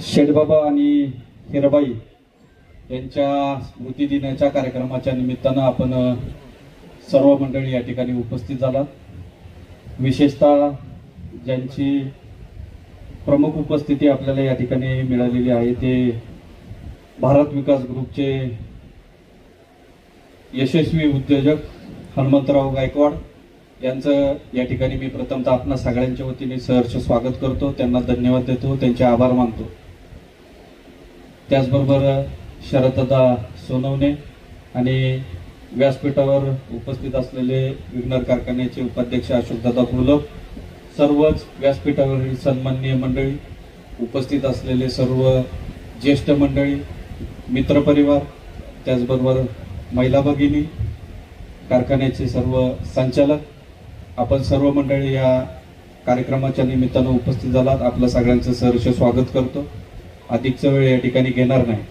शेडबाबा आणि हिराबाई यांच्या स्मृती दिनाच्या कार्यक्रमाच्या निमित्तानं आपण सर्व मंडळी या ठिकाणी उपस्थित झालात। विशेषतः ज्यांची प्रमुख उपस्थिती आपल्याला या ठिकाणी मिळालेली आहे ते भारत विकास ग्रुपचे यशस्वी उद्योजक हनुमंतराव गायकवाड यांचं या ठिकाणी मी प्रथमतः आपणा सगळ्यांच्या वतीने सहर्ष स्वागत करतो, त्यांना धन्यवाद देतो, त्यांचे आभार मानतो। त्याचबरोबर शरददादा सोनवणे आणि व्यासपीठावर उपस्थित असलेले विघ्नर कारखान्याचे उपाध्यक्ष अशोकदादा गुलप, सर्वच व्यासपीठावरील सन्माननीय मंडळी, उपस्थित असलेले सर्व ज्येष्ठ मंडळी, मित्रपरिवार, त्याचबरोबर महिला भगिनी, कारखान्याचे सर्व संचालक, आपण सर्व मंडळी या कार्यक्रमाच्या निमित्तानं उपस्थित झालात। आपलं सगळ्यांचं सहर्ष स्वागत करतो। अधिकचा वेळ या ठिकाणी घेणार नाही,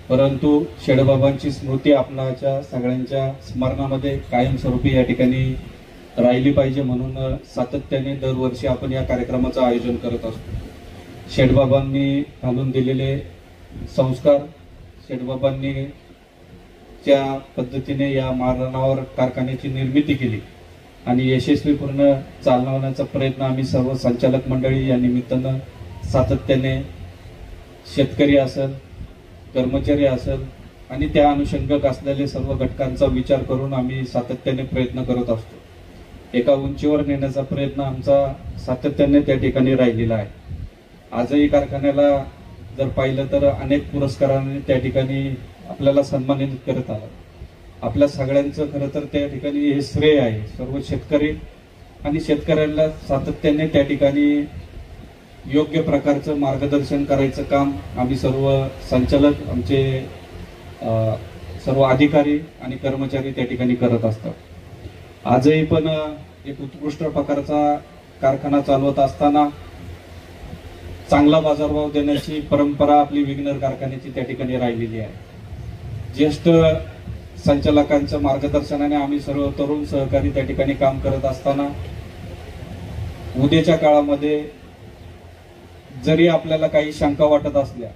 परंतु शेडबाबांची स्मृती आपणाच्या सगळ्यांच्या स्मरणामध्ये कायमस्वरूपी या ठिकाणी राहिली पाहिजे म्हणून सातत्याने दरवर्षी आपण या कार्यक्रमाचं आयोजन करत असतो। शेडबाबांनी घालून दिलेले संस्कार, शेडबाबांनी ज्या पद्धतीने या मारणावर कारखान्याची निर्मिती केली आणि यशस्वीपूर्ण चालवण्याचा प्रयत्न आम्ही सर्व संचालक मंडळी या निमित्तानं सातत्याने शेतकरी असेल, कर्मचारी असेल आणि त्या अनुषंगाक असलेले सर्व घटकांचा विचार करून आम्ही सातत्याने प्रयत्न करत असतो। एका उंचीवर नेण्याचा प्रयत्न आमचा सातत्याने त्या ठिकाणी राहिलेला आहे। आजही कारखान्याला जर पाहिलं तर अनेक पुरस्कारांनी त्या ठिकाणी आपल्याला सन्मानित करत आला। आपल्या सगळ्यांचं खरं तर त्या ठिकाणी हे श्रेय आहे, सर्व शेतकरी आणि शेतकऱ्यांना सातत्याने त्या ठिकाणी योग्य प्रकारचं मार्गदर्शन करायचं काम आम्ही सर्व संचालक, आमचे सर्व अधिकारी आणि कर्मचारी त्या ठिकाणी करत असतात। आजही पण एक उत्कृष्ट प्रकारचा कारखाना चालवत असताना चांगला बाजारभाव देण्याची परंपरा आपली विघ्नर कारखान्याची त्या ठिकाणी राहिलेली आहे। ज्येष्ठ संचालकांच्या मार्गदर्शनाने आम्ही सर्व तरुण सहकारी त्या ठिकाणी काम करत असताना उद्याच्या काळामध्ये जरी आपल्याला काही शंका वाटत असल्या,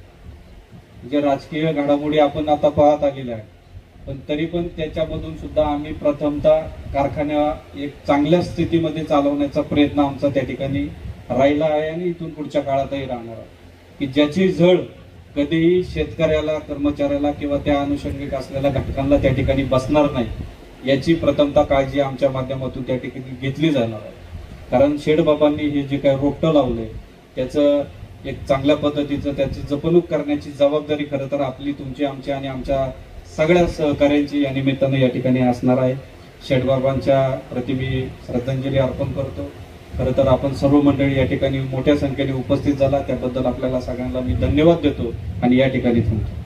जे राजकीय घडामोडी आपण आता पाहत आलेल्या आहे, पण तरी पण त्याच्यामधून सुद्धा आम्ही प्रथमतः कारखाना एक चांगल्या स्थितीमध्ये चालवण्याचा प्रयत्न आमचा त्या ठिकाणी राहिला आहे आणि इथून पुढच्या काळातही राहणार आहे, की ज्याची झळ कधीही शेतकऱ्याला, कर्मचाऱ्याला किंवा त्या अनुषंगिक असलेल्या घटकांना त्या ठिकाणी बसणार नाही याची प्रथमतः काळजी आमच्या माध्यमातून त्या ठिकाणी घेतली जाणार आहे। कारण शेडबाबांनी हे जे काही रोपटं लावलंय त्याचं एक चांगल्या पद्धतीचं त्याची जपणूक करण्याची जबाबदारी खरं तर आपली, तुमची, आमची आणि आमच्या सगळ्या सहकार्यांची या निमित्तानं या ठिकाणी असणार आहे। शेडबाबांच्या प्रति मी श्रद्धांजली अर्पण करतो। खरं तर आपण सर्व मंडळी या ठिकाणी मोठ्या संख्येने उपस्थित झाला त्याबद्दल आपल्याला सगळ्यांना मी धन्यवाद देतो आणि या ठिकाणी थांबतो।